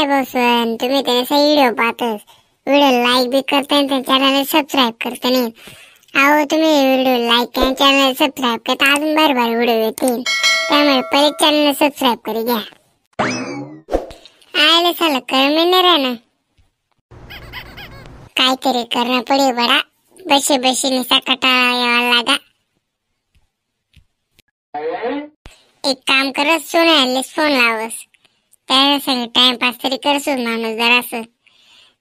बसून तुम्ही त्याचा व्हिडिओ पाहतोस, व्हिडिओ लाईक भी करता आणि चॅनल सबस्क्राईब करता नाही. अहो तुम्ही व्हिडिओ लाईक आणि चॅनल सबस्क्राईब करता अजून बार व्हिडिओ येतील, त्यामुळे पहिले चॅनल सबस्क्राईब करी घ्या. आयले साला कर में नहीं रहना, काहीतरी करना पडे बडा. बसे बसे निसा कटाळा यावा लागा. एक काम करत सोन्यालेच फोन लावस, त्याला सगळं टाइमपास तरी करसोच माणूस जरास.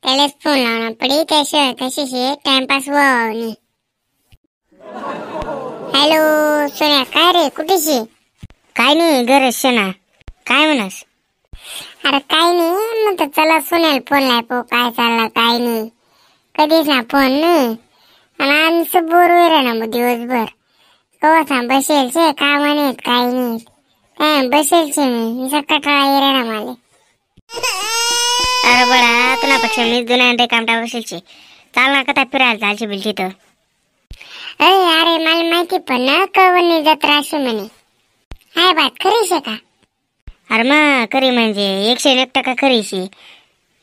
त्यालाच फोन लावणं पडे, त्याशिवाय कशाशी टाइमपास व्हावं. हॅलो सोन्या, काय रे कुठेशी? काय नाही गरज शना. काय म्हणस? अरे काय नाही म्हणतो, चला सोन्याला फोन लाव, काय चाललं काय नाही. कधीच ना फोन नाही, आणि आमचं बोर होईल ना मग दिवसभर. कवा बसेल शे कामा नाहीत काही नाही, काय बसेल शे मी कटाळा येईल ना मला. अरे बडा तुला मी जुन्या कामटा बसेलची. चाल ना कथा फिरायला चालची बिल तिथं. अरे मला माहिती पण ना कवनी जत्रा अशी म्हणे, हाय बात खरीशे का? अरे मग खरी म्हणजे 101% खरीशी.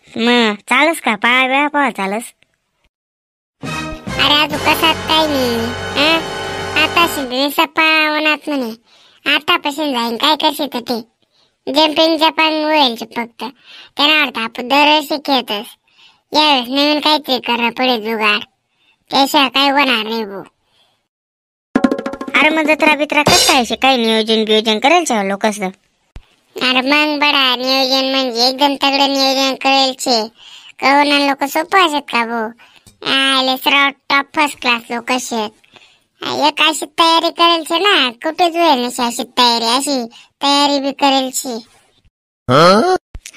मग चालस का? पाय वेळा पाहा चालस. अरे अजून कसात काही नाही, आता पावनात म्हणे. आतापासून जाईन काय करशील तर ते जम्पिंग जपान होईल फक्त. त्यांना वाटतं आपण दरवर्षी खेळतोस, यावेळेस नवीन काहीतरी करणं पडेल जुगाड, त्याशिवाय काय होणार नाही भाऊ. अरे मग जत्रा बित्रा कसं काय काही नियोजन करायचं लोक असं? अरे मग बडा नियोजन म्हणजे एकदम तगडं नियोजन करायचे. कवना लोक सोपं असत का भाऊ? आले सर्व टॉप फर्स्ट क्लास लोक आहेत. एक अशी तयारी करायची ना, कुठेच होईल नशी अशी तयारी, अशी तयारी बी करायची.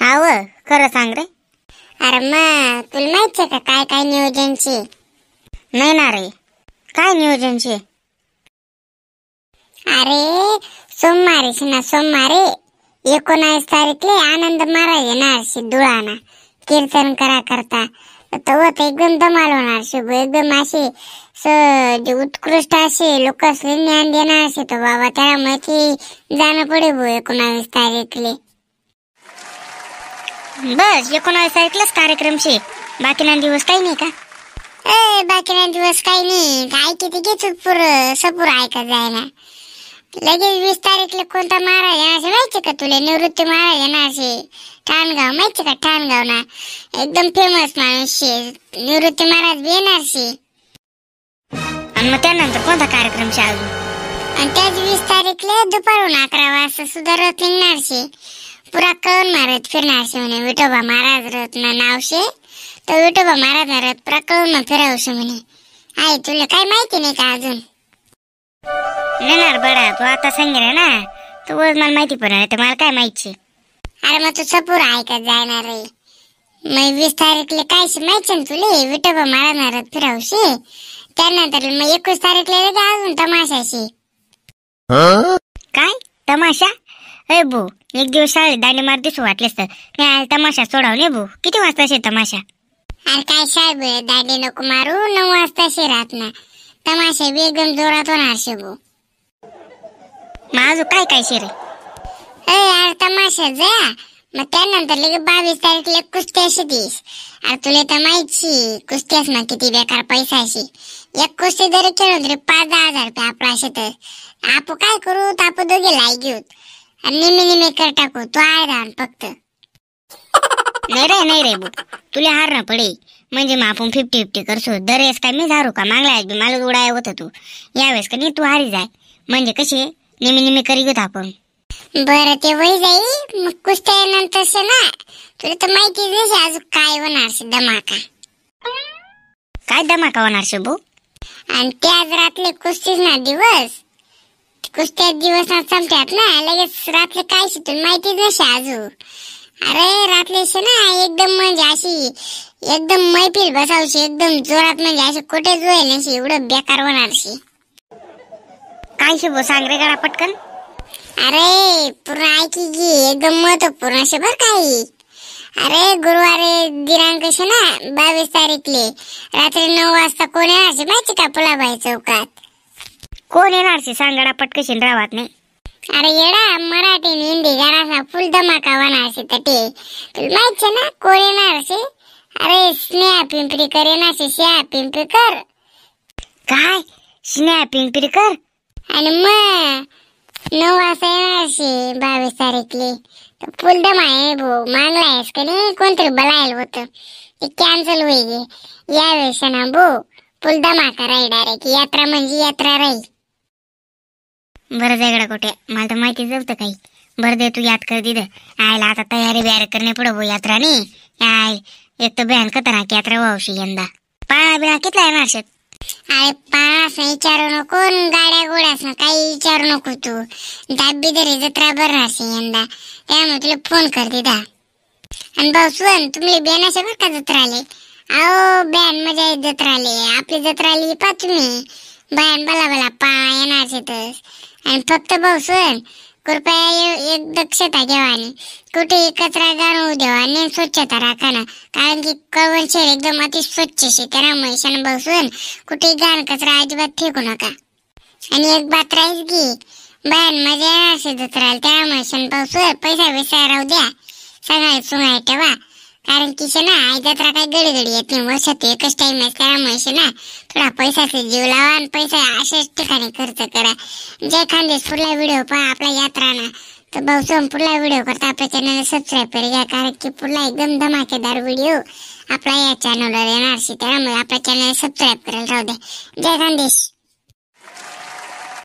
हाव खरं सांग रे. अरे मग तुला माहिती आहे का काय काय नियोजनची? नाही ना रे, काय नियोजनची? अरे सोमवारी 19 तारीखले आनंद महाराज येणार धुळाना कीर्तन करा करता. तर एकदम धमाल होणार शुभ, एकदम असे उत्कृष्ट असे लोक ज्ञान देणार असे तो बाबा. त्याला माहिती जाणं पडे भाऊ 19 तारीखले. बस 19 तारीखलाच कार्यक्रम शे, बाकी ना दिवस काही नाही का? बाकी ना दिवस काही नाही, काय किती घेतो पुरं सपूर ऐकत जायला. लगेच 20 तारीखला कोणता महाराज येणार माहिती का तुला? निवृत्ती महाराज येणार ठाणगाव, माहिती का? ठाणगाव ना एकदम फेमस माणूस निवृत्ती महाराज बी येणार शे. आणि मग त्यानंतर कोणता कार्यक्रम शे अजून? आणि त्याच 20 तारीखला दुपारून 11 वाजता सुद्धा रथ निघणार शे. पुरा कळून मारत फिरणार शे म्हणे. विठोबा महाराज रथ ना नाव शे, तर विठोबा महाराज रथ पुरा कळून फिरावशे म्हणे. आई तुला काय माहिती नाही का अजून? नेणार बडा तू आता सांगेल ना, तू मला माहिती पण नाही तर मला काय माहिती. अरे मग तू सपूर ऐकत जाणार रे. मग 20 तारीखला काय माहिती ना तुले? विठोबा महाराज रथ फिरावशे. त्यानंतर मग 21 तारीखला अजून तमाशाशी. काय तमाशा? अरे भो एक दिवस शाळेत दांडी मार दिसू वाटलेस तर मी आज तमाशा सोडावले भाऊ. किती वाजता शे तमाशा? अरे काय शाळेत दांडी नको मारू, 9 वाजता शे रात ना. तमाशा बी एकदम जोरात होणार शे भाऊ. मग अजून काय काय शे रे? अरे तमाशा जा, मग त्यानंतर लगे 22 तारीखला कुस्ती अशी दिस. अरे तुला तर माहिती कुस्त्यास ना किती बेकार पैसा अशी. एक कुस्ती जरी खेळून तरी 5-10 हजार रुपये आपला असे. तर आपण काय करू, आपण दोघे लाई घेऊ आणि निमे कर टाकू. तू आहे राहण फक्त. नाही रे भाऊ, तुला हार ना पडे म्हणजे मग आपण 50-50 करसो. दरेस काय मी हारू का? मागला बी मला उडाय होत तू, यावेळेस का नाही तू हारी जाय म्हणजे कसे निमे करी घेत आपण. बरं ते वय जाई. मग कुस्त्या नंतर ना तुला तर माहिती नाही अजून काय होणार शे धमाका. काय धमाका होणार शे भाऊ? आणि त्याच रात्री कुस्तीच ना दिवस, कुस्त्या दिवस संपतात ना लगेच रात्री काय शे तुला माहितीच नसे अजून. अरे रात्री ना एकदम म्हणजे अशी एकदम मैफिल बसावशी एकदम जोरात, म्हणजे असे कुठे जोईल नशी एवढं बेकार होणार शे. काय शे भाऊ सांग रे गडा पटकन. अरे पूर्ण ऐकी गी, एकदम महत्वपूर्ण असे बर काही. अरे गुरुवारी दिनांक ना 22 तारीखले रात्री 9 वाजता कोण येणार माहिती का? फुलाबाई चौकात. कोण येणार सांग गडा पटकशील रावात नाही. अरे येडा मराठी आणि हिंदी जरासा फुल धमाका होणार असे तर ते तुला माहित आहे ना कोण येणार असे. अरे स्नेहा पिंपरीकर येणार असे. स्नेहा पिंपरीकर काय स्नेहा पिंपरीकर आणि मग 9 वाजता येणार असे 22 तारीखले. फुल धमा आहे भाऊ. मागला आहेस का नाही कोणतरी बोलायला होतं ते कॅन्सल होईल यावेळेस ना भाऊ. फुल धमाका राही डायरेक्ट. यात्रा म्हणजे यात्रा राही. बरं जायगडा कुठे मला तर माहिती जवतं काही. बरं दे तू याद कर दिलं आयला आता तयारी बियारी करणे पुढे भाऊ यात्रा नाही आय. एक तर बॅन खतरनाक यात्रा वावशी यंदा. पाळणा बिळा कितला आहे मार्शत. अरे पास विचारू नको गाड्या गोड्यास काही विचारू नको तू. दाबी दरी जत्रा भरणार यंदा त्यामुळे तुला फोन कर दिदा. आणि भाऊ सुन तुम्ही बॅन असे बरं का जत्रा आले. अहो बॅन मजा येत जत्रा आले. आपली जत्रा आली पा तुम्ही बॅन भला भला पा येणार. आणि फक्त भाऊ सुन कृपया एक दक्षता घ्यावा आणि कुठे कचरा जाणवू द्यावा आणि स्वच्छता राखा ना. कारण की कळवण शहर एकदम अति स्वच्छ शे त्यामुळे शन भाऊ सुन कुठे घाण कचरा अजिबात फेकू नका. आणि एक बात राहील की बॅन मजा येणार असे जत्रा त्यामुळे शन भाऊ सुन पैसा विसा राहू द्या सगळ्यात सुंगाय ठेवा. कारण की शे ना आई जत्रा काही गडी गडी येत नाही वर्षात एकच टाइम आहे त्यामुळे शे ना थोडा पैशाचा जीव लावा आणि पैसा अशाच ठिकाणी खर्च करा. जय खानदेश पुढला व्हिडिओ पहा आपला यात्रा ना. तर भाऊ पुढला व्हिडिओ करता आपल्या चॅनलला सबस्क्राईब करा घ्या कारण की पुढला एकदम धमाकेदार व्हिडिओ आपला या चॅनलवर येणार त्यामुळे आपल्या चॅनलला सबस्क्राईब करायला राहू द्या. जय खानदेश.